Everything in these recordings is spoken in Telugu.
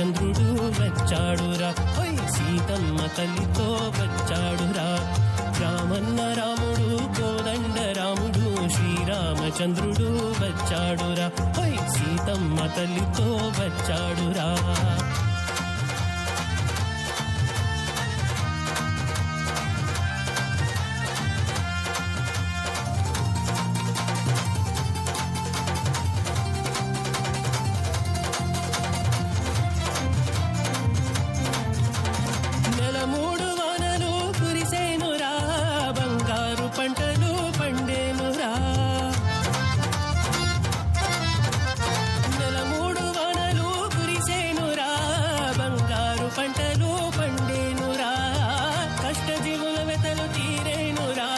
శ్రీరామచంద్రుడు వచ్చాడురా, హోయ్ సీతమ్మ తల్లితో వచ్చాడురా. రామన్న రాముడు కోదండ రాముడు శ్రీరామచంద్రుడు వచ్చాడురా, హోయ్ సీతమ్మ తల్లితో వచ్చాడురా. పంటలు పండేనురా, నెల 3 వానలు కురిసేనురా, బంగారు పంటలు పండేనురా. కష్టజీవుల వెతలు తీరేనురా,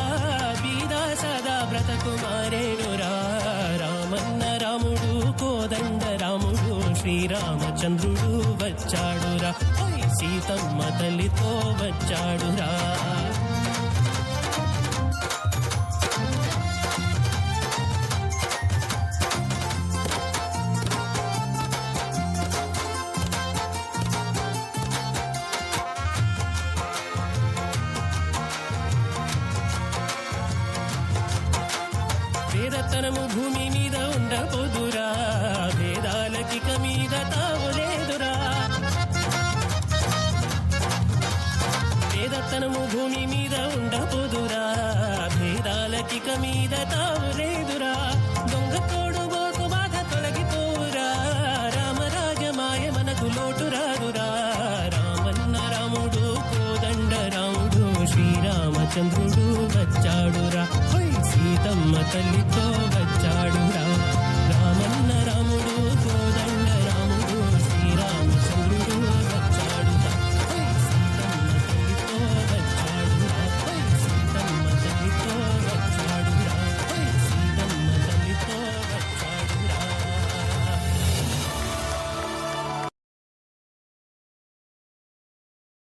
బీద సదా బ్రతకు మారేనురా. రామన్న రాముడు కోదండ రాముడు శ్రీరామచంద్రుడు వచ్చాడురా, సీతమ్మ తల్లితో వచ్చాడురా. వేదతనము భూమి మీద ఉండబోదురా, వేదాలకిక మీద తావులేదురా. వేదతనము భూమి మీద ఉండబోదురా, వేదాలకిక మీద తావులేదురా. దొంగ తోడు బోకు బాధ తొలగిపోరా, రామరాజమాయ మనకు లోటు రాదురా. రామన్న రాముడు కోదండ రాముడు శ్రీరామచంద్రుడు వచ్చాడురా, సీతమ్మ తల్లితో వచ్చాడురా.